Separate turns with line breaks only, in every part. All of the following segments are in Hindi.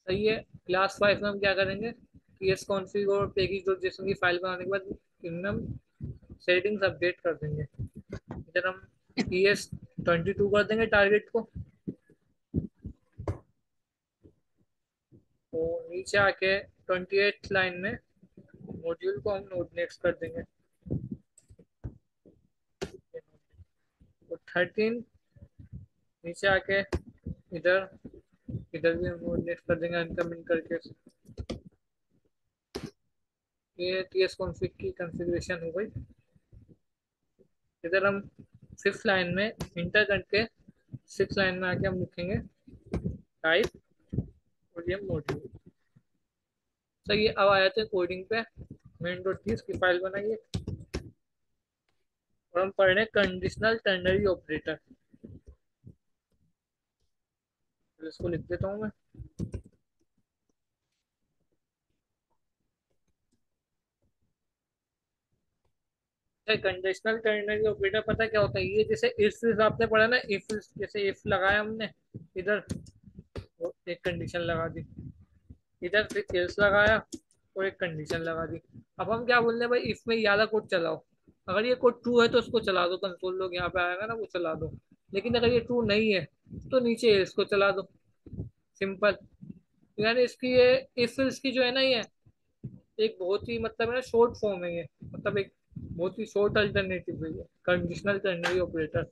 सही है। क्लास 5 में हम क्या करेंगे, पीएस कॉन्फ़िग और पैकेज डॉट जेसन की फाइल बनाने के बाद इनमें हम सेटिंग्स अपडेट कर देंगे। इधर हम PS22 कर देंगे टारगेट को। तो नीचे आके 28 लाइन में मॉड्यूल को हम नोड नेक्स्ट कर देंगे। तो 13 नीचे आके इधर इधर भी हम नोड नेक्स्ट कर देंगे अनकमिंग करके। ये टीएस कॉन्फ़िग की कॉन्फ़िगरेशन हो गई। इधर हम 5th लाइन में इंटर करके 6th लाइन में आके हम लिखेंगे टाइप वॉल्यूम मॉड्यूल। सही है। अब आ जाते हैं कोडिंग पे। मेन डॉट की इसकी फाइल बनाइए और हम पढ़ रहे हैं कंडीशनल टर्नरी ऑपरेटर। तो इसको लिख देता हूँ मैं। कंडीशनल टर्नरी ऑपरेटर पता क्या होता है? ये जैसे इफ आपने पढ़ा ना, इफ जैसे इफ लगाया हमने इधर, वो एक कंडीशन लगा दी, इधर फिर एल्स लगाया और एक कंडीशन लगा दी। अब हम क्या बोल रहे हैं भाई, इफ में ये वाला कोड चलाओ। अगर ये कोड ट्रू है तो उसको चला दो, कंसोल लोग यहाँ पे आएगा ना वो चला दो। लेकिन अगर ये ट्रू नहीं है तो नीचे एल्स को चला दो। सिंपल। यानी इसकी ये इफ इसकी जो है ना, ये एक बहुत ही मतलब है ना शॉर्ट फॉर्म है ये। मतलब एक बहुत ही शॉर्ट अल्टरनेटिव है ये कंडीशनल टर्नरी ऑपरेटर।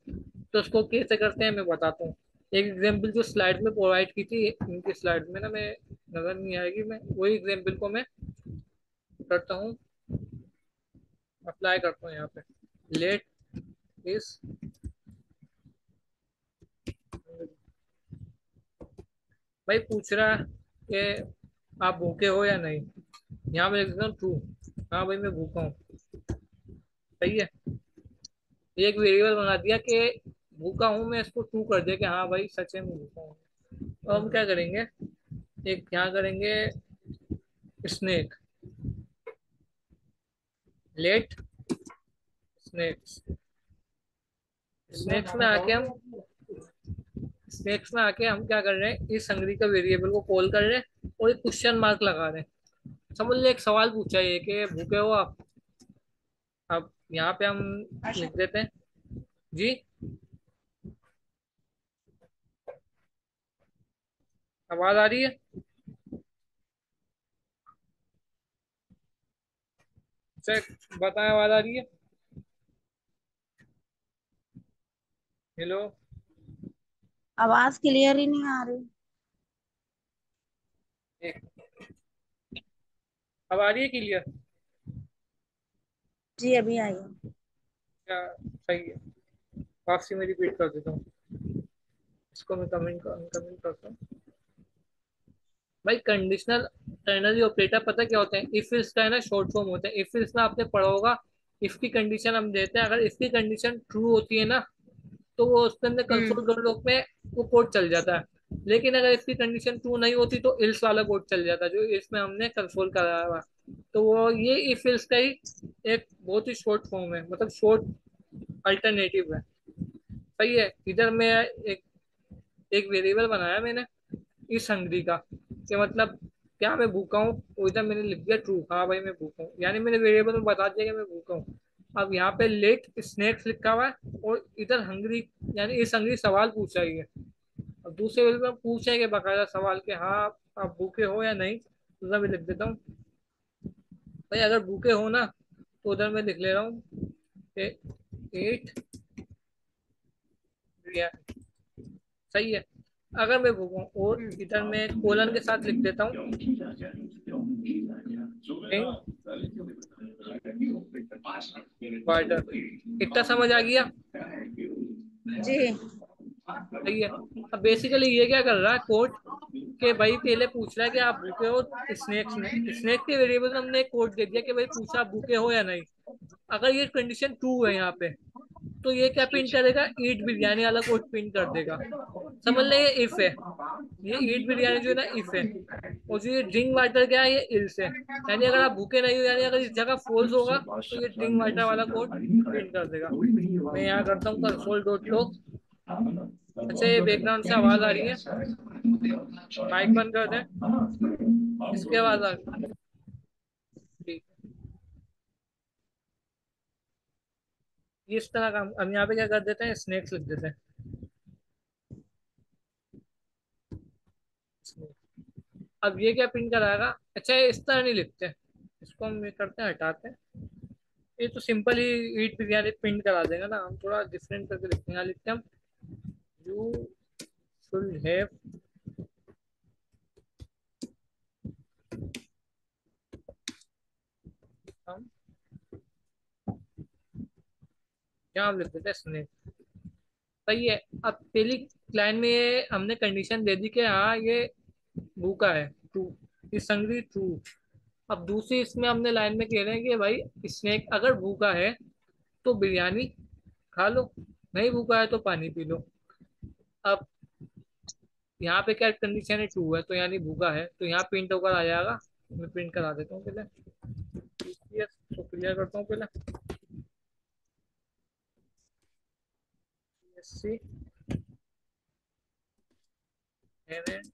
तो इसको कैसे करते हैं मैं बताता हूँ। एक एग्जांपल जो स्लाइड में प्रोवाइड की थी इनकी स्लाइड में ना, मैं नजर नहीं आएगी, मैं वही एग्जांपल को मैं करता हूँ, अप्लाई करता हूँ यहाँ पे। लेट इस भाई पूछ रहा है कि आप भूखे हो या नहीं। यहाँ पे लिख देता हूँ ट्रू। हाँ भाई मैं भूखा हूँ। सही है। ये एक वेरिएबल बना दिया कि भूखा हूँ मैं, इसको ट्रू कर दिया कि हाँ भाई सच में मैं भूखा हूँ। तो हम क्या करेंगे, एक यहाँ करेंगे स्नेक, लेट स्नेक्स। स्नेक्स में आके हम स्नेक्स में आके हम क्या कर रहे हैं, इस संगरी का वेरिएबल को कॉल कर रहे हैं और एक क्वेश्चन मार्क लगा रहे हैं। समझ ले, एक सवाल पूछा है कि भूखे हो आप। अब यहाँ पे हम लिख देते हैं जी। आवाज आ रही है? चेक बताएं, आवाज आ रही है? हेलो।
आवाज क्लियर ही नहीं आ रही।
एक, अब आ रही है क्लियर?
जी अभी आई है।
क्या? सही है। वापसी में रिपीट कर देता हूँ। इसको मैं कमेंट करता हूँ। भाई कंडीशनल टर्नरी ऑपरेटर पता क्या होते हैं? इफ इल्स का है ना शॉर्ट फॉर्म होता है। इफ इल्स में आपने पढ़ा होगा, इफ की कंडीशन हम देते हैं, अगर इफ की कंडीशन ट्रू होती है ना तो वो उसके अंदर
हम्म।
कंसोल डॉट में वो कोड चल जाता है। लेकिन अगर इसकी कंडीशन ट्रू नहीं होती तो इल्स वाला कोड चल जाता है जो इसमें हमने कंसोल कराया हुआ। तो वो ये इफ इल्स का ही एक बहुत ही शॉर्ट फॉर्म है, मतलब शॉर्ट अल्टरनेटिव है। सही है। इधर मैं एक एक वेरिएबल बनाया मैंने इस हंगरी का, कि मतलब क्या मैं भूखा हूँ, वो इधर मैंने लिख दिया ट्रू, हाँ भाई मैं भूखा हूँ, यानी मैंने वेरिएबल में बता दिया कि मैं भूखा हूँ। अब यहाँ पे लेट स्नैक्स लिखा हुआ है और इधर हंगरी, यानी इस हंगरी सवाल पूछा ही है। अब दूसरे वेरिएबल में पूछा है कि बकायदा सवाल के हाँ आप भूखे हो या नहीं। तो उधर मैं लिख देता हूँ भाई अगर भूखे हो ना, तो उधर मैं लिख ले रहा हूँ एट। सही है। अगर मैं भूखूं और
हम्म।
इधर मैं कोलन के साथ लिख देता हूँ वाटर। इतना समझ आ गया?
जी।
सही है। अब बेसिकली ये क्या कर रहा है कोड, कि भाई पहले पूछ रहा है कि आप भूखे हो। स्नैक्स में स्नैक के वेरिएबल में हमने एक कोड दे दिया कि भाई पूछा आप भूखे हो या नहीं। अगर ये कंडीशन ट्रू है यहाँ पे, तो ये क्या प्रिंट करेगा, ईट बिरयानी वाला कोड प्रिंट कर देगा। समझ ले, ये इफ है। ये ईट बिरयानी जो है ना इफ है। और जो ये ड्रिंक वाटर क्या है, ये इल्स है। यानी अगर आप भूखे नहीं हो, यानी अगर इस जगह फॉल्स होगा तो ये ड्रिंक वाटर वाला कोड प्रिंट कर देगा। मैं यहाँ करता हूँ कंसोल डॉट लॉग। अच्छा ये बैकग्राउंड से आवाज आ रही है? माइक बंद कर दें, इसके बाद ठीक है। ये इस तरह का हम यहाँ पे क्या कर देते हैं, स्नेक्स लिख देते हैं। अब ये क्या प्रिंट कराएगा? अच्छा, ये इस तरह नहीं लिखते, इसको हम ये करते हैं, हटाते हैं। ये तो सिंपल ही ईट बिरयानी प्रिंट करा देगा ना, हम थोड़ा डिफरेंट करके लिखते हैं। यहाँ लिखते हैं हम, यू शुड हैव सम, क्या हम लिख देते हैं, स्नेक। सही है। अब पहली लाइन में ये हमने कंडीशन दे दी कि हाँ ये भूखा है, ट्रू, इस संगरी ट्रू। अब दूसरी इसमें हमने लाइन में कह रहे हैं कि भाई स्नेक अगर भूखा है तो बिरयानी खा लो, नहीं भूखा है तो पानी पी लो। अब यहाँ पे क्या कंडीशन है, ट्रू है, तो यानी भूखा है, तो यहाँ प्रिंट होकर आ जाएगा। मैं प्रिंट करा देता हूँ पहले, क्लियर तो क्लियर करता हूँ पहले। सी एन,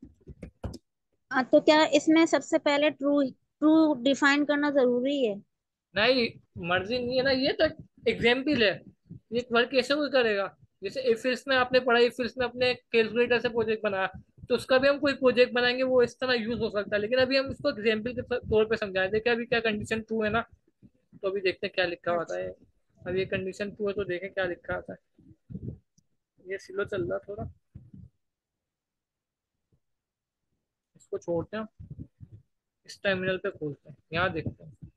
तो क्या इसमें सबसे पहले ट्रू ट्रू डिफाइन करना जरूरी है?
नहीं, मर्जी नहीं है ना, ये तो एग्जाम्पल है। ये वर्क कैसे कोई करेगा? जैसे इफिल्स में आपने पढ़ा, इफिल्स में अपने कैलकुलेटर से प्रोजेक्ट बनाया, तो उसका भी हम कोई प्रोजेक्ट बनाएंगे वो इस तरह यूज हो सकता है, लेकिन अभी हम इसको एग्जाम्पल के तौर पे समझाए थे कि अभी क्या कंडीशन ट्रू है ना। तो अभी देखते हैं क्या लिखा होता है।
अच्छा।
अब ये कंडीशन ट्रू है तो देखें क्या लिखा होता है। ये स्लो चल रहा थोड़ा, इसको छोड़ते हैं, इस टर्मिनल पे खोलते हैं, यहाँ देखते हैं।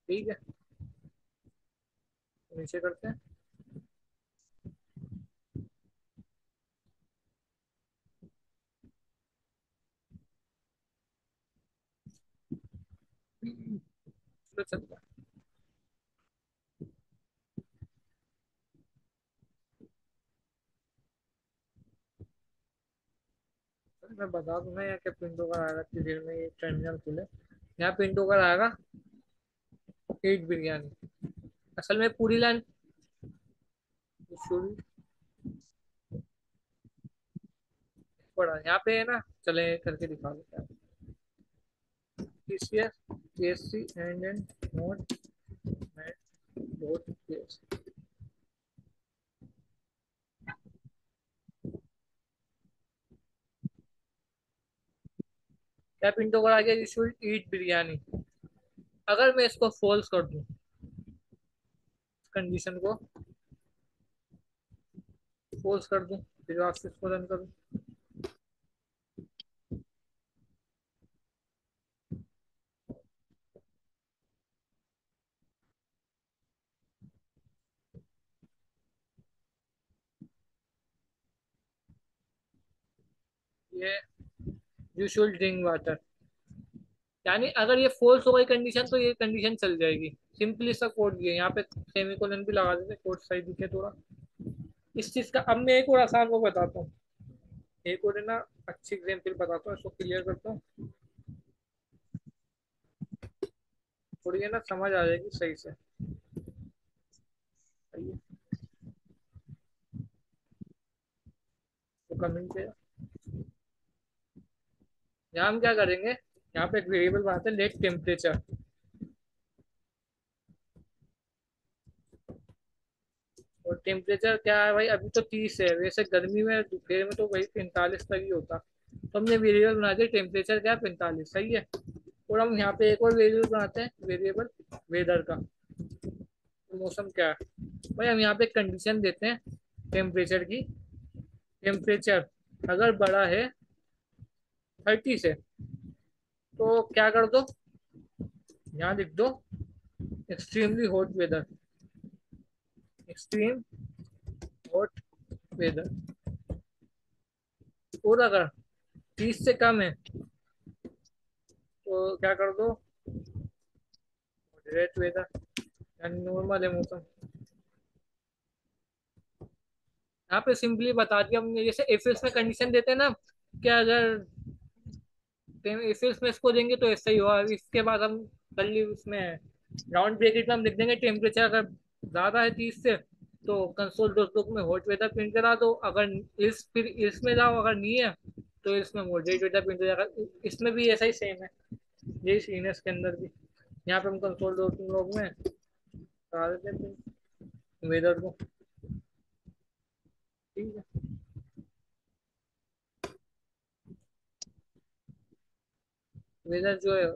ठीक है, तो नीचे करते हैं। स्लो चल रहा है, मैं बता दूंगा यहाँ क्या प्रिंट होकर आएगा इतनी देर में, ये टर्मिनल खुले। यहाँ प्रिंट होकर आएगा ईट बिरयानी। असल में पूरी लाइन शुरू पड़ा यहाँ पे है ना, चले करके दिखा देते हैं। TCS KSC and नोट बहुत केस। क्या प्रिंट होकर आ गया, यू शुड ईट बिरयानी। अगर मैं इसको फॉल्स कर दूं, कंडीशन को फॉल्स कर दूं, फिर वापस इसको रन करूं, ये यू शुड ड्रिंक वाटर, यानी अगर ये फॉल्स हो गई कंडीशन तो ये कंडीशन चल जाएगी। सिंपली सा कोड दिया यहाँ पे, सेमीकोलन भी लगा देते, कोड सही दिखे थोड़ा। इस चीज का अब मैं एक और आसान वो बताता हूँ, एक और है ना अच्छी एग्जाम्पल बताता हूँ, इसको क्लियर करता हूँ, थोड़ी है ना समझ आ जाएगी सही से। सही है, तो कमेंट पे यहाँ हम क्या करेंगे, यहाँ पे एक वेरिएबल बनाते हैं, लेट टेम्परेचर। और टेम्परेचर क्या है भाई, अभी तो 30 है, वैसे गर्मी में दोपहर में तो वही 45 तक ही होता। तो हमने वेरिएबल बना दिया, टेम्परेचर क्या है, 45, सही है। और हम यहाँ पे एक और वेरिएबल बनाते हैं, वेरिएबल वेदर का, तो मौसम क्या है। भाई हम यहाँ पे कंडीशन देते हैं टेम्परेचर की, टेम्परेचर अगर बड़ा है 30 से, तो क्या कर दो, यहाँ लिख दो extremely hot weather, extreme hot weather. और अगर 30 से कम है तो क्या कर दो, मॉडरेट वेदर, यानी नॉर्मल है मौसम। यहाँ पे सिंपली बता दिया हमने, जैसे इफ में कंडीशन देते हैं ना, कि अगर इफ में इसको देंगे तो ऐसा ही हुआ, इसके बाद हम कर ली उसमें राउंड ब्रेकेट में हम लिख देंगे टेम्परेचर अगर ज्यादा है 30 से तो कंसोल डॉट लॉग में हॉट वेदर प्रिंट करा दो। अगर इस फिर इसमें जाओ, अगर नहीं है तो इसमें मॉडरेट वेदर प्रिंट हो जाएगा। इसमें भी ऐसा ही सेम है, यही सीन है इसके अंदर भी। यहाँ पे हम कंसोल डॉट लॉग में करा देते हैं वेदर को। ठीक है, वेदर जो है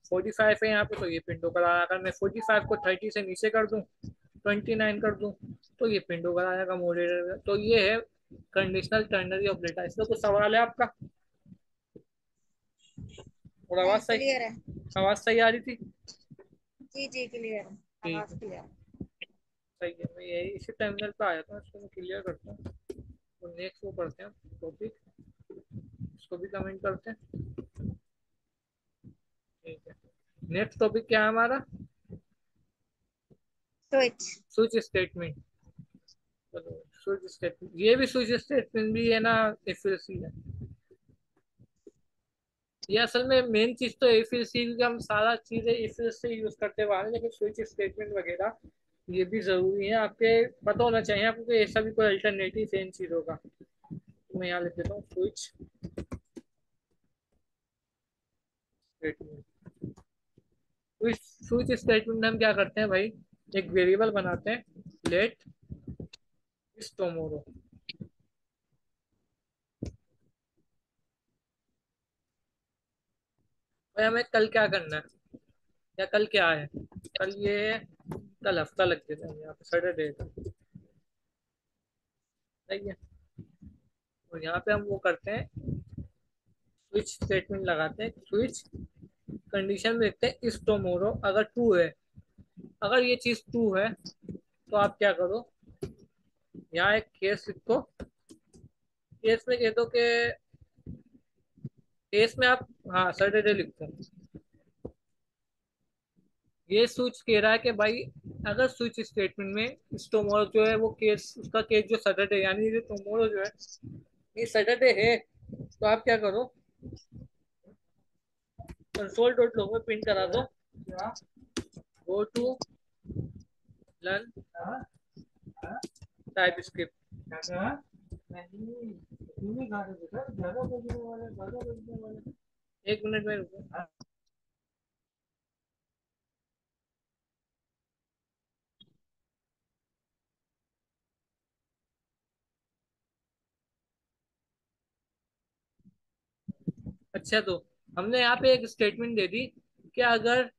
45 है यहाँ पे, तो ये पिंडो का आया। अगर मैं 45 को 30 से नीचे कर दूं, 29 कर दूं, तो ये पिंडो का आएगा मॉडरेटर। तो ये है कंडीशनल टर्नरी ऑपरेटर। इसमें कुछ सवाल है आपका? और
नहीं, क्लियर है।
आवाज सही आ रही थी?
जी जी, क्लियर है।
ठीक
आवाज
है,
क्लियर।
सही है। मैं यही इसी टर्मिनल पे आया था, इसको मैं क्लियर करता हूँ। तो नेक्स्ट वो पढ़ते हैं टॉपिक, इसको भी कमेंट करते हैं। ठीक है, नेक्स्ट टॉपिक क्या है हमारा?
स्विच।
Switch statement. चलो, स्विच स्टेटमेंट, ये भी स्विच स्टेटमेंट भी है ना, एफएलसी है। ये असल में मेन चीज तो एफएलसी, क्योंकि हम सारा चीजें एफएलसी यूज करते हुए आ रहे हैं, लेकिन स्विच स्टेटमेंट वगैरह ये भी जरूरी है, आपके पता होना चाहिए आपको कि ऐसा भी कोई अल्टरनेटिव है इन चीजों का। तो मैं यहाँ लिख देता हूँ स्विच स्टेटमेंट। स्विच स्टेटमेंट में हम क्या करते हैं भाई, एक वेरिएबल बनाते हैं, लेट इस टोमोरो। भाई हमें कल क्या करना है, या कल क्या है? कल ये है, कल हफ्ता लग देता है यहाँ पे, सैटरडे का। सही है। और यहाँ पे हम वो करते हैं, स्विच स्टेटमेंट लगाते हैं, स्विच कंडीशन में लिखते हैं इस टोमोरो अगर ट्रू है। अगर ये चीज ट्रू है तो आप क्या करो, यहाँ एक केस लिखो। केस में कह दो कि, केस में आप, हाँ सैटरडे लिखते हैं। ये स्विच कह रहा है कि भाई अगर स्विच स्टेटमेंट में इस टोमोरो जो है वो केस, उसका केस जो सैटरडे, यानी ये टोमोरो जो है ये सैटरडे है, तो आप क्या करो, कंसोल डॉट लॉग में प्रिंट करा दो, go to learn TypeScript. एक मिनट में रुको। अच्छा, तो हमने यहाँ पे एक स्टेटमेंट दे दी कि अगर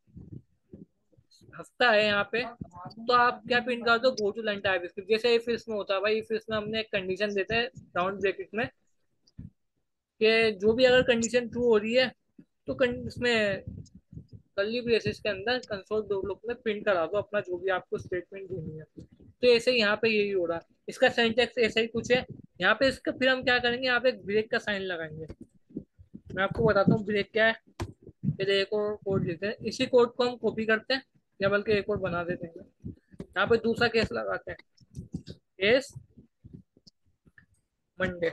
हफ्ता है यहाँ पे, तो आप क्या प्रिंट कर दो, go to line TypeScript. जैसे इफ इसमें होता है भाई, इफ इसमें हमने एक कंडीशन देते हैं राउंड ब्रैकेट में, कि जो भी अगर कंडीशन ट्रू हो रही है तो इसमें कर्ली ब्रेसेस के अंदर कंसोल दो लोग में प्रिंट करा दो अपना जो भी आपको स्टेटमेंट देनी है। तो ऐसे ही यहाँ पे यही हो रहा है, इसका सिंटैक्स ऐसा ही कुछ है। यहाँ पे इसका फिर हम क्या करेंगे, यहाँ पे एक ब्रेक का साइन लगाएंगे। मैं आपको बताता हूँ ब्रेक क्या है। फिर एक और कोड लिखते हैं, इसी कोड को हम कॉपी करते हैं, या बल्कि एक और बना देते हैं। यहाँ पे दूसरा केस लगाते हैं, केस मंडे,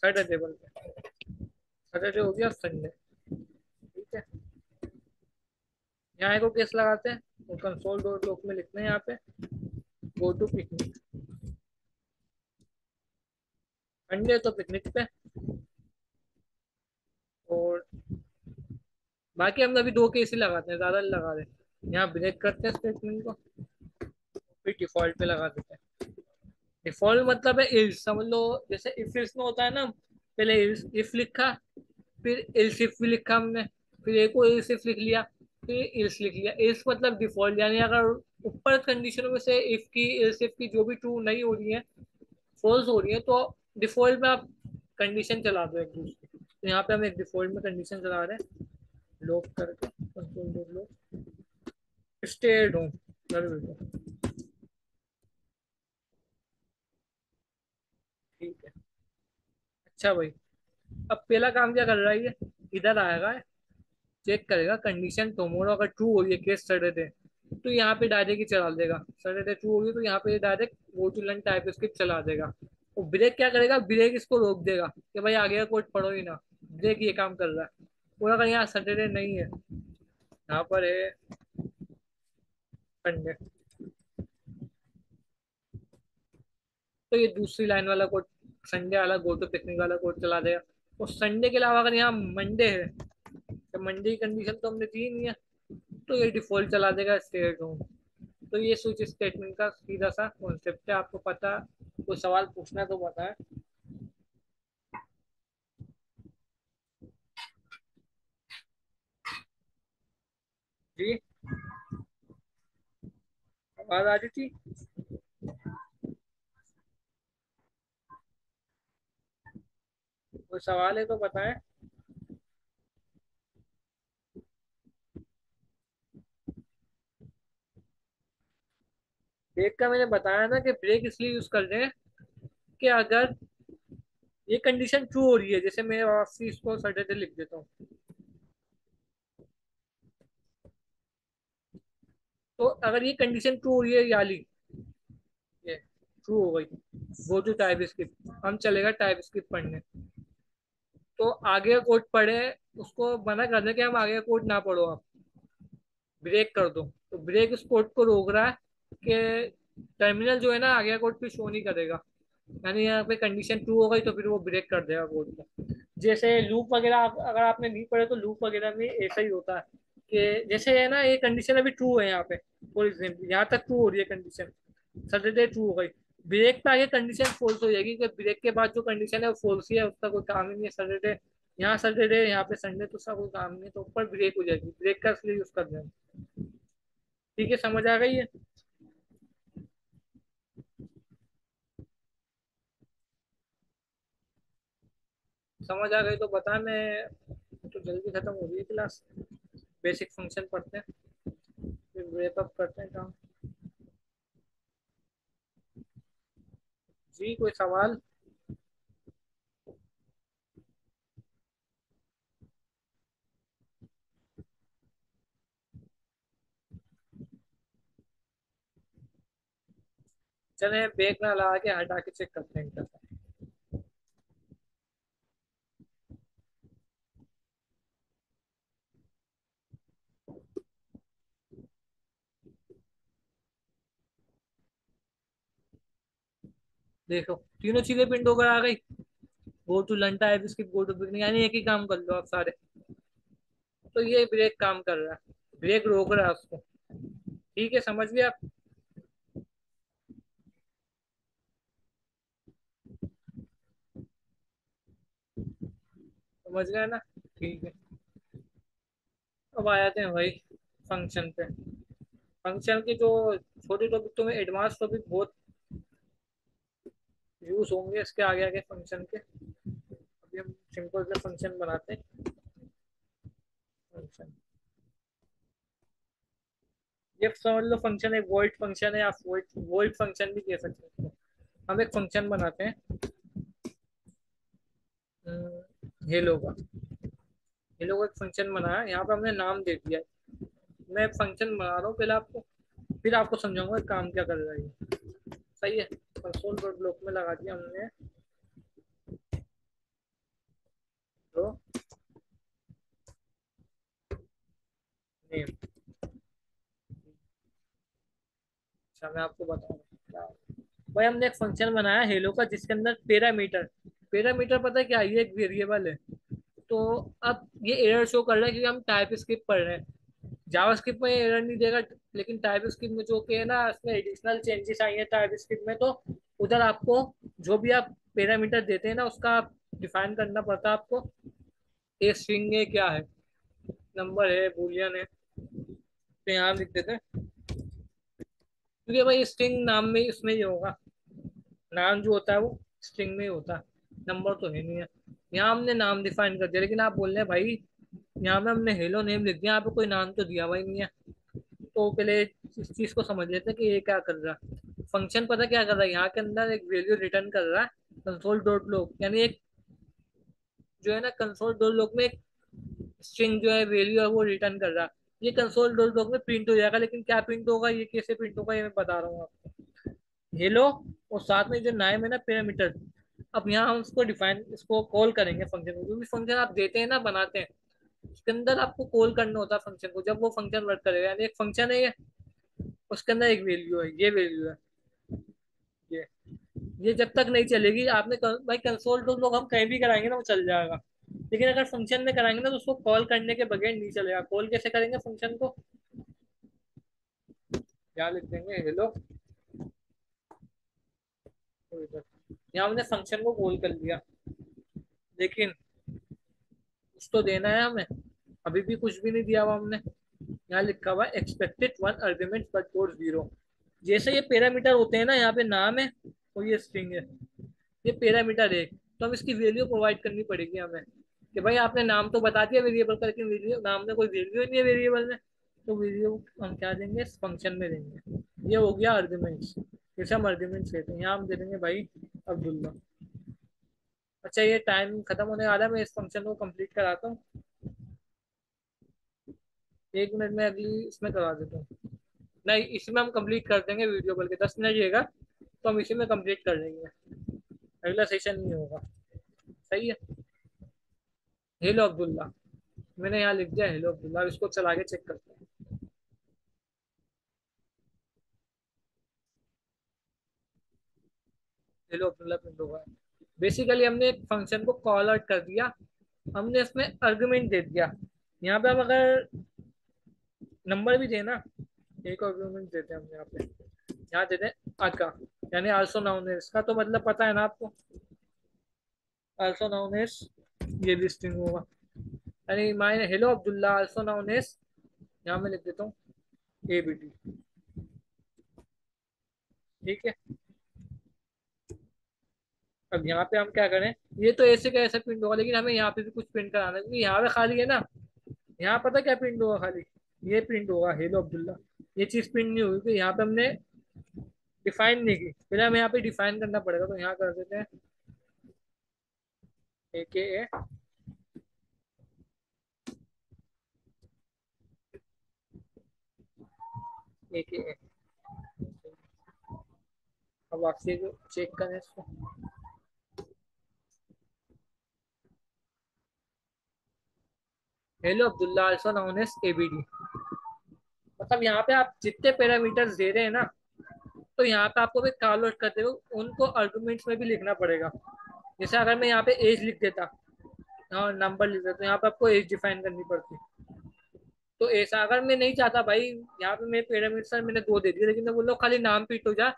सैटरडे बोलते हैं, सैटरडे हो गया संडे। ठीक है, यहाँ एक और केस लगाते हैं, और कंसोल डॉट लॉग में लिखते हैं यहाँ पे गो टू पिकनिक। मंडे तो पिकनिक पे। और बाकी हम अभी दो केस ही लगाते हैं, ज्यादा नहीं लगा रहे। यहाँ ब्रेक करते हैं स्टेटमेंट को, फिर डिफॉल्ट पे लगा देते हैं। डिफॉल्ट मतलब है इल्स, समझ लो। जैसे इफ इल्स में होता है ना, पहले इफ लिखा, फिर इल्स इफ भी लिखा हमने, फिर एक और इल्स इफ लिख लिया, फिर इल्स लिख लिया। इल्स मतलब डिफॉल्ट, यानी अगर ऊपर कंडीशनों में से इफ की, इल्स इफ की जो भी ट्रू नहीं हो रही है, फॉल्स हो रही है, तो डिफॉल्ट में आप कंडीशन चला दो एक दूसरी। तो यहाँ पे हम एक डिफॉल्ट में कंडीशन चला रहे हैं, लॉक करके कंट्रोल दो लॉक, स्टे होम कर बेटो। ठीक है। अच्छा भाई, अब पहला काम क्या कर रहा है, ये इधर आएगा, चेक करेगा कंडीशन टुमारो अगर ट्रू हो रही है, केस सैटरडे, तो यहाँ पे डायरेक्ट ही चला देगा। सैटरडे ट्रू होगी तो यहाँ पे direct go to learn TypeScript चला देगा। और ब्रेक क्या करेगा, ब्रेक इसको रोक देगा कि भाई आगे का कोड पढ़ो ही ना, ब्रेक ये काम कर रहा है। और अगर यहाँ सैटरडे नहीं है, यहाँ पर है संडे। तो ये दूसरी लाइन वाला कोड, संडे वाला गो टू पिकनिक वाला कोड चला देगा। और संडे के अलावा अगर यहाँ मंडे है, तो मंडे की कंडीशन तो हमने दी नहीं है, तो ये डिफॉल्ट चला देगा स्टे एट होम। तो ये स्विच स्टेटमेंट का सीधा सा कॉन्सेप्ट है। आपको पता, कोई सवाल पूछना है तो बताएं। जी, आवाज आ रही थी? कोई सवाल है तो बताएं। ब्रेक का मैंने बताया ना कि ब्रेक इसलिए यूज कर रहे हैं कि अगर ये कंडीशन ट्रू हो रही है, जैसे मैं आपसे इसको सैटरडे लिख देता हूँ, तो अगर ये कंडीशन ट्रू हो रही है याली, ये ट्रू हो गई, गो टू टाइप स्क्रिप्ट, हम चलेगा टाइप स्क्रिप्ट पढ़ने। तो आगे का कोड पढ़े, उसको मना कर दे कि हम आगे का कोड ना पढ़ो, आप ब्रेक कर दो। तो ब्रेक उस कोड को रोक रहा है कि टर्मिनल जो है ना आगे का कोड फिर शो नहीं करेगा। यानी यहाँ पे कंडीशन ट्रू हो गई तो फिर वो ब्रेक कर देगा कोड को। जैसे लूप वगैरह अगर आपने नहीं पढ़े तो लूप वगैरह में ऐसा ही होता है कि जैसे है ना, ये कंडीशन अभी ट्रू है यहाँ पे, फॉर एग्जाम्पल यहाँ तक ट्रू हो रही है कंडीशन, सैटरडे ट्रू हो गई, ब्रेक पे आगे कंडीशन फॉल्स हो जाएगी, क्योंकि ब्रेक के बाद जो कंडीशन है वो फॉल्स ही है, उसका कोई काम ही नहीं है। सैटरडे यहाँ, सैटरडे यहाँ पे संडे, तो उसका कोई काम नहीं है, तो ऊपर ब्रेक हो जाएगी। ब्रेक का इसलिए यूज कर रहे हैं। ठीक है, समझ आ गई है? समझ आ गई तो बता, मैं तो जल्दी खत्म हो रही है क्लास। बेसिक फंक्शन पढ़ते हैं, फिर वेप अप करते हैं काम। जी, कोई सवाल? चले बैग ना लगा के हटा के चेक करते हैं इनका। देखो, तीनों चीजें पिंड होकर आ गई। गो टू लंटा है, स्किप गो टू पिकनिक, यानी एक ही काम कर लो आप सारे। तो ये ब्रेक काम कर रहा है, ब्रेक रोक रहा है उसको। ठीक है, समझ गए आप? समझ गए ना? ठीक है। अब आ जाते हैं वही फंक्शन पे। फंक्शन की जो छोटी टॉपिक, तो में एडवांस टॉपिक बहुत यूज होंगे इसके आगे आगे फंक्शन के। अभी हम सिंपल से फंक्शन बनाते हैं। फंक्शन, ये समझ लो फंक्शन एक वॉइड फंक्शन है, आप वॉइड वॉइड फंक्शन भी कह सकते हैं इसको। हम एक फंक्शन बनाते हैं हेलो का। हेलो का एक फंक्शन बनाया, यहाँ पे हमने नाम दे दिया है। मैं फंक्शन बना रहा हूँ पहले आपको, फिर आपको समझाऊंगा कि काम क्या कर रहा है ये। सही है। कंसोल डॉट ब्लॉक में लगा दिया हमने तो नेम। अच्छा, मैं आपको बताऊंगा भाई, हमने एक फंक्शन बनाया हेलो का जिसके अंदर पैरामीटर, पैरामीटर पता है क्या है? ये एक वेरिएबल है। तो अब ये एरर शो कर रहा है क्योंकि हम टाइप स्क्रिप्ट पढ़ रहे हैं। जावास्क्रिप्ट में एरर नहीं देगा, लेकिन टाइप स्क्रिप्ट में जो कि है ना, इसमें एडिशनल चेंजेस आई है टाइप स्क्रिप्ट में, तो उधर आपको जो भी आप पैरामीटर देते हैं ना, उसका आप डिफाइन करना पड़ता है आपको। ये स्ट्रिंग है, क्या है, नंबर है, बूलियन है, तो यहाँ लिख देते हैं। क्योंकि भाई स्ट्रिंग नाम में इसमें ही होगा, नाम जो होता है वो स्ट्रिंग में ही होता है, नंबर तो है नहीं है। यहाँ हमने नाम डिफाइन कर दिया, लेकिन आप बोल रहे हैं भाई यहाँ पे हमने हेलो नेम लिख दिया, यहाँ पे कोई नाम तो दिया हुआ ही नहीं है। तो पहले इस चीज को समझ लेते हैं कि ये क्या कर रहा है। फंक्शन पता क्या कर रहा है, यहाँ के अंदर एक वैल्यू रिटर्न कर रहा है कंसोल डॉट लॉग, यानी एक जो है ना कंसोल डॉट लॉग में एक स्ट्रिंग जो है वैल्यू है वो रिटर्न कर रहा है। ये कंसोल डॉट लॉग में प्रिंट हो जाएगा, लेकिन क्या प्रिंट होगा, ये कैसे प्रिंट होगा, ये मैं बता रहा हूँ आपको। हेलो, और साथ में जो नाम है ना पैरामीटर, अब यहाँ हम उसको डिफाइन, इसको कॉल करेंगे फंक्शन को। जो भी फंक्शन आप देते हैं ना, बनाते हैं, उसके अंदर आपको कॉल करना होता है फंक्शन को, जब वो फंक्शन वर्क करेगा। यानी एक फंक्शन है ये, उसके अंदर एक वैल्यू है, ये वैल्यू है, ये ये जब तक नहीं चलेगी आपने भाई कंसोल तो लोग हम कहीं भी कराएंगे ना वो चल जाएगा, लेकिन अगर फंक्शन में कराएंगे ना तो उसको कॉल करने के बगैर नहीं चलेगा। कॉल कैसे करेंगे फंक्शन को? क्या लिख देंगे, हेलो, यहाँ हमने फंक्शन को कॉल कर लिया, लेकिन कुछ तो देना है हमें, अभी भी कुछ भी नहीं दिया हुआ हमने। यहाँ लिखा हुआ expected one argument but for zero. जैसे ये पैरामीटर होते हैं ना, यहाँ पे नाम है और ये स्ट्रिंग है, ये पैरामीटर है, तो हम इसकी वैल्यू प्रोवाइड करनी पड़ेगी हमें कि भाई आपने नाम तो बता दिया वेरिएबल का, लेकिन वैल्यू नाम में कोई वैल्यू नहीं है वेरिएबल में, तो वैल्यू हम क्या देंगे, इस फंक्शन में देंगे। ये हो गया आर्ग्यूमेंट्स, जैसे हम आर्ग्यूमेंट्स कहते हैं। यहाँ हम दे देंगे भाई अब्दुल्ला। अच्छा ये टाइम खत्म होने वाला है, मैं इस फंक्शन को कंप्लीट कराता हूँ, 1 मिनट में अगली इसमें करा देता हूँ। नहीं, इसमें हम कंप्लीट कर देंगे, वीडियो कॉल के 10 मिनट रहेगा, तो हम इसी में कंप्लीट कर देंगे, अगला सेशन नहीं होगा। सही है। हेलो अब्दुल्ला, मैंने यहाँ लिख दिया हेलो अब्दुल्ला, अब इसको चला के चेक करते हैं। हेलो अब्दुल्ला प्रिंट होगा। बेसिकली हमने एक फंक्शन को कॉल आउट कर दिया, हमने इसमें आर्गुमेंट दे दिया। यहाँ पे हम अगर नंबर भी देना, एक आर्गुमेंट देते हैं हम यहाँ पे, यहाँ देते हैं आका, यानी आल्सो नाउन है, इसका तो मतलब पता है ना आपको, आल्सो नाउन एज, ये भी स्ट्रिंग होगा, यानी my hello Abdullah also known as, यहाँ मैं लिख देता हूँ एबीटी। ठीक है। अब यहाँ पे हम क्या करें, ये तो ऐसे का ऐसा प्रिंट होगा, लेकिन हमें यहाँ पे भी कुछ प्रिंट कराना है, क्योंकि यहाँ पे खाली है ना। यहाँ पता क्या प्रिंट होगा, खाली ये प्रिंट होगा हेलो अब्दुल्ला, ये चीज प्रिंट नहीं होगी, तो यहाँ पे हमने डिफाइन नहीं की, पहले हमें यहाँ पे डिफाइन करना पड़ेगा, तो यहाँ कर देते हैं ए के ए, ए के ए। अब आपसे चेक करें इसको, hello Abdullah also known as ABD. मतलब यहाँ पे आप जितने पैरामीटर्स दे रहे हैं ना, तो यहाँ पे आपको भी कॉल आउट करते हुए उनको आर्गुमेंट्स में भी लिखना पड़ेगा। जैसे अगर मैं यहाँ पे एज लिख देता, हाँ नंबर लिख देता, तो यहाँ पे आपको एज डिफाइन करनी पड़ती। तो ऐसा अगर मैं नहीं चाहता भाई, यहाँ पे मैं पैरामीटर मैंने 2 दे दिए, लेकिन मैं बोल रहा हूँ खाली नाम प्रिंट हो जा,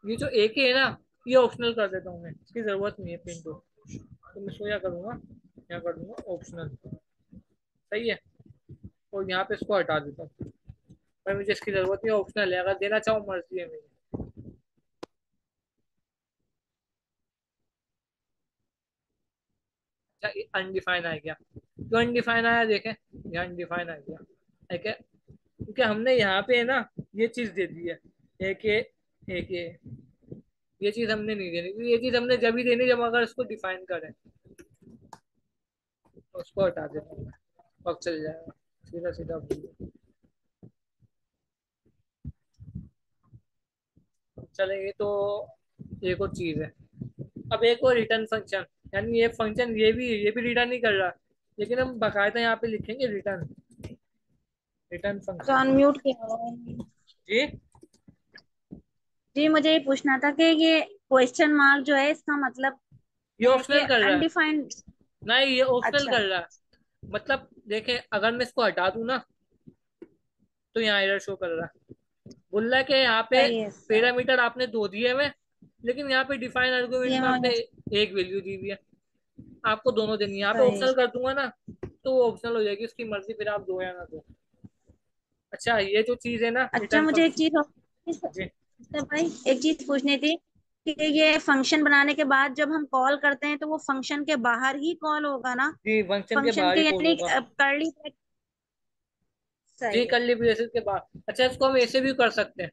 ये जो एक ही है ना, ये ऑप्शनल कर देता हूँ मैं, इसकी जरूरत नहीं है प्रिंट हो, तो मैं इसको क्या करूँगा, यहाँ कर दूंगा ऑप्शनल। सही है। और यहाँ पे इसको हटा देता हूँ, भाई मुझे इसकी जरूरत नहीं है, ऑप्शनल है, अगर देना चाहो मर्जी है मेरी। अच्छा अनडिफाइन आ गया, क्यों अनडिफाइन आया देखें, यहाँ अनडिफाइन आ गया, ठीक है, क्योंकि हमने यहाँ पे है ना ये चीज दे दी है, एक ए, एक ए, ये चीज हमने नहीं देनी, क्योंकि ये चीज हमने जब ही देनी जब अगर इसको डिफाइन करें, तो उसको हटा देते हैं, वक्त चल जाएगा, सीधा सीधा भूल। चलेंगे तो एक और चीज है, अब एक और रिटर्न फंक्शन, यानी ये फंक्शन ये भी रिटर्न नहीं कर रहा, लेकिन हम बकायदा यहाँ पे लिखेंगे रिटर्न, रिटर्न
तो
फंक्शन।
अनम्यूट किया हुआ है।
जी,
जी मुझे ये पूछना था कि ये क्वेश्चन मार्क जो है इसका मतलब
ये
है कि
ऑप्शनल कर रहा है,
अनडिफाइंड।
नहीं ये ऑप्शनल
अच्छा।
कर रहा है, मतलब देखें अगर मैं इसको हटा दूं ना, तो यहाँ एरर शो कर रहा है, बोल रहा है कि यहाँ पे
सही है सर।
पैरामीटर आपने 2 दिए हुए, लेकिन यहाँ पे डिफाइन आर्गुमेंट
ये
में आपने
मैं
एक वैल्यू दी हुई है, आपको दोनों देनी है। यहाँ पे
सही।
ऑप्शनल कर दूंगा ना, तो वो ऑप्शनल हो जाएगी, उसकी मर्जी, फिर आप दो या ना दो। अच्छा ये जो चीज है ना
अच्छा
रिटर्न
मुझे एक
फंक्शन।
चीज और
जी,
सर भाई, एक चीज पूछनी थी कि ये फंक्शन बनाने के बाद जब हम कॉल करते हैं तो वो फंक्शन के बाहर ही कॉल होगा ना?
जी फंक्शन के
फंक्शन
बाहर
के
ही कॉल
यानी
होगा।
करली।
जी
सही है।
कर्ली ब्रेसेस के बाद, अच्छा इसको हम ऐसे भी कर सकते हैं,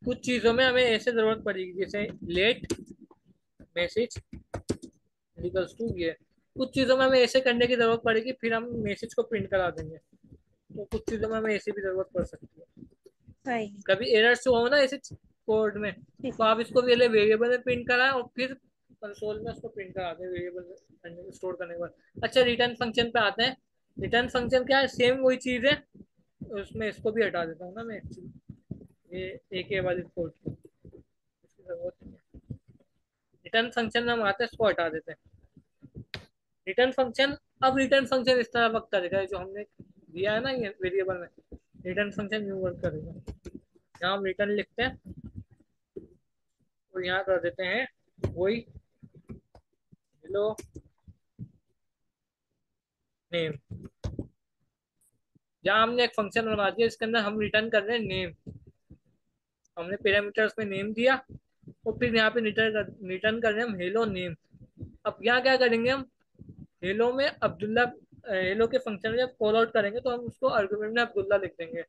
कुछ चीजों में हमें ऐसे जरूरत पड़ेगी, जैसे लेट मैसेज इक्वल्स टू ये, कुछ चीजों में हमें ऐसे करने की जरूरत पड़ेगी, फिर हम मैसेज को प्रिंट करा देंगे, तो कुछ चीजों में हमें ऐसी भी जरूरत पड़ सकती है।
सही।
कभी एरर शो हो ना ऐसे कोड में,
ठीक
तो
है।
आप इसको पहले वेरिएबल में प्रिंट कराएं और फिर कंसोल में उसको प्रिंट करा दें वेरिएबल स्टोर करने के बाद। अच्छा रिटर्न फंक्शन पे आते हैं, रिटर्न फंक्शन क्या है, सेम वही चीज है, उसमें इसको भी हटा देता हूँ ना मैं, ये एक वाली कोड की इसकी जरूरत नहीं है। रिटर्न फंक्शन में हम आते हैं, इसको हटा देते हैं। रिटर्न फंक्शन, अब रिटर्न फंक्शन इस तरह वर्क करेगा, जो हमने दिया है ना ये वेरिएबल में, रिटर्न फंक्शन न्यू वर्क करेगा। यहाँ हम रिटर्न लिखते हैं और यहाँ कर देते हैं वही हेलो नेम। यहाँ हमने एक फंक्शन बना दिया, इसके अंदर हम रिटर्न कर रहे हैं नेम। हमने पैरामीटर्स में नेम दिया और फिर यहाँ पे रिटर्न कर रहे हैं हम हेलो नेम। अब यहाँ क्या करेंगे हम, हेलो में अब्दुल्ला, हेलो के फंक्शन में जब कॉल आउट करेंगे तो हम उसको आर्गुमेंट में अब्दुल्ला लिख देंगे।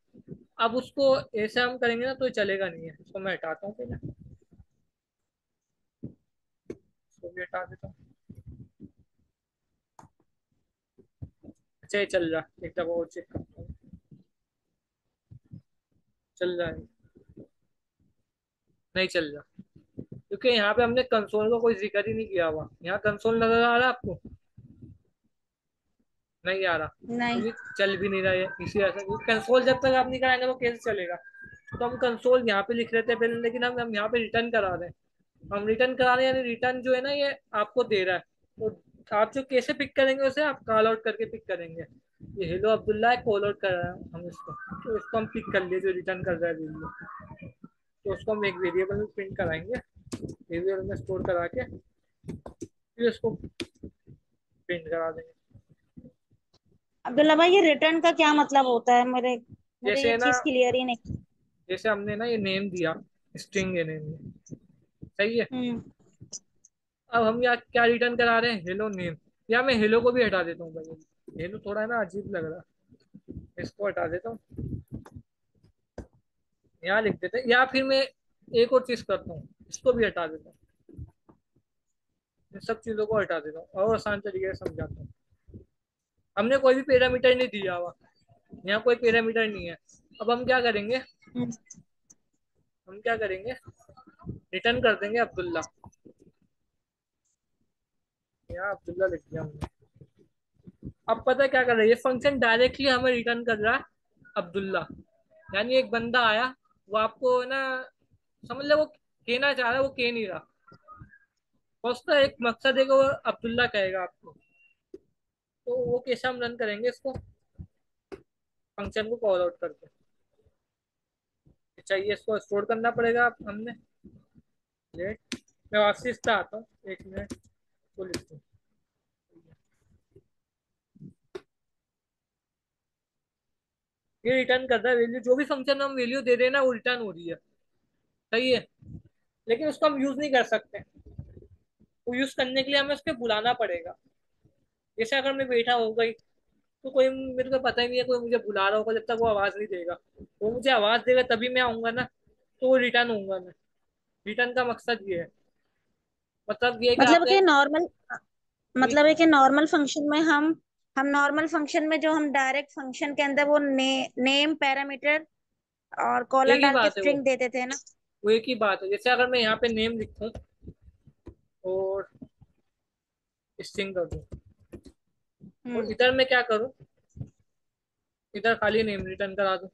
अब उसको ऐसे हम करेंगे ना तो ये चलेगा नहीं है, इसको मैं हटाता हूँ पहले, इसको भी हटा देता हूँ। अच्छा ये चल रहा, एक दफा और चेक करता हूँ, चल रहा है? नहीं चल रहा, क्योंकि यहाँ पे हमने कंसोल का कोई जिक्र ही नहीं किया हुआ। यहाँ कंसोल नजर आ रहा है आपको? नहीं आ रहा, तो
नहीं।
ये चल भी नहीं रहा है इसी वजह से। कंसोल जब तक आप नहीं कराएंगे तो कैसे चलेगा? तो हम कंसोल यहाँ पे लिख रहे थे पहले, लेकिन हम यहाँ पे रिटर्न करा रहे हैं। हम रिटर्न करा रहे हैं, यानी रिटर्न जो है ना ये आपको दे रहा है। तो आप जो कैसे पिक करेंगे उसे आप कॉल आउट करके पिक करेंगे। ये हेलो अब्दुल्ला है, कॉल आउट कर रहा है हम इसको, तो इसको हम पिक कर लिए जो रिटर्न कर रहा है वेरिएबल। तो उसको हम एक वेरिएबल में प्रिंट कराएंगे, वेरिएबल में स्टोर करा के फिर उसको प्रिंट करा देंगे।
अब्दुल्ला भाई, ये रिटर्न का क्या मतलब होता है? मेरे मुझे ये
जैसे ना,
चीज क्लियर ही नहीं।
जैसे हमने ना ये नेम दिया, स्ट्रिंग है नेम में, सही है।
हम्म।
अब हम यहाँ क्या रिटर्न करा रहे हैं, हेलो नेम। या मैं हेलो को भी हटा देता हूँ भाई, हेलो थोड़ा है ना अजीब लग रहा है, इसको हटा देता हूँ, यहाँ लिख देते हैं। या फिर मैं एक और चीज करता हूँ, इसको भी हटा देता हूँ, इन सब चीजों को हटा देता हूँ और आसान तरीके से समझाता हूँ। हमने कोई भी पैरामीटर नहीं दिया हुआ, यहाँ कोई पैरामीटर नहीं है। अब हम क्या करेंगे,
हम्म।
हम क्या करेंगे, रिटर्न कर देंगे अब्दुल्ला। यहाँ अब्दुल्ला लिख दिया हमने। अब पता है क्या कर रहा है ये फंक्शन, डायरेक्टली हमें रिटर्न कर रहा है अब्दुल्ला। यानी एक बंदा आया, वो आपको है ना, समझ लो वो कहना चाह रहा है, वो कह नहीं रहा, और उसका एक मकसद है कि वो अब्दुल्ला कहेगा आपको। तो वो कैसे हम रन करेंगे इसको, फंक्शन को कॉल आउट करके। चाहिए इसको स्टोर करना पड़ेगा हमने, लेट, मैं वापसी पे आता हूँ, एक मिनट को लिखता हूँ। ये रिटर्न कर रहा है वैल्यू, जो भी फंक्शन हम वैल्यू दे रहे हैं ना वो रिटर्न हो रही है, सही है। लेकिन उसको हम यूज नहीं कर सकते, वो यूज करने के लिए हमें उसके बुलाना पड़ेगा। जैसे अगर मैं बैठा हो गई तो कोई, मेरे को पता ही नहीं है कोई मुझे बुला रहा होगा, जब तक वो आवाज नहीं देगा, वो मुझे आवाज देगा तभी मैं आऊंगा ना, तो वो रिटर्न होऊंगा मैं। रिटर्न का मकसद ये है, मतलब ये है कि
मतलब
आपने
कि नॉर्मल,
एक,
मतलब है कि नॉर्मल फंक्शन में हम नॉर्मल फंक्शन में जो हम डायरेक्ट फंक्शन के अंदर वो नेम पैरामीटर और
एक
कॉलन
ही
डाल के
बात है
स्ट्रिंग देते थे ना।
वो एक ही बात है। जैसे अगर मैं यहाँ पे नेम लिखूं और स्ट्रिंग कर दूं, और
हम्म।
इधर मैं क्या करूं, इधर खाली नेम रिटर्न करा दूं।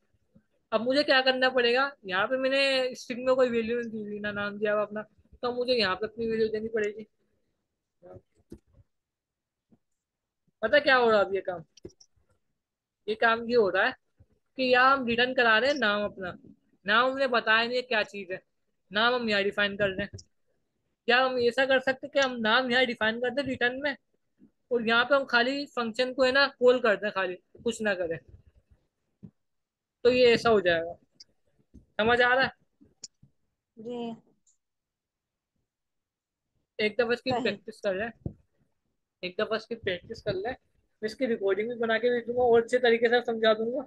अब मुझे क्या करना पड़ेगा, यहाँ पे मैंने स्ट्रिंग में कोई वैल्यू नहीं दी ना, नाम दिया हुआ अपना, तो मुझे यहाँ पे अपनी वैल्यू देनी पड़ेगी। पता क्या हो रहा है अब ये काम ये हो रहा है कि यहाँ हम रिटर्न करा रहे हैं नाम अपना, नाम हमने बताया नहीं है क्या चीज है, नाम हम यहाँ डिफाइन कर रहे हैं। क्या हम ऐसा कर सकते हैं कि हम नाम यहाँ डिफाइन कर दें रिटर्न में, और यहाँ पे हम खाली फंक्शन को है ना कॉल कर दें, खाली कुछ ना करें, तो ये ऐसा हो जाएगा। समझ आ रहा है?
जी।
एक दफा इसकी
सही।
प्रैक्टिस कर ले, एक दफा इसकी प्रैक्टिस कर ले, मैं इसकी रिकॉर्डिंग भी बना के भेज दूंगा और अच्छे तरीके से समझा दूंगा।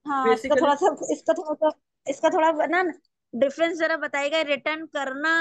हाँ, इसका
बेसिकली
थोड़ा सा, इसका थोड़ा सा, इसका थोड़ा ना डिफरेंस जरा बताइएगा, रिटर्न करना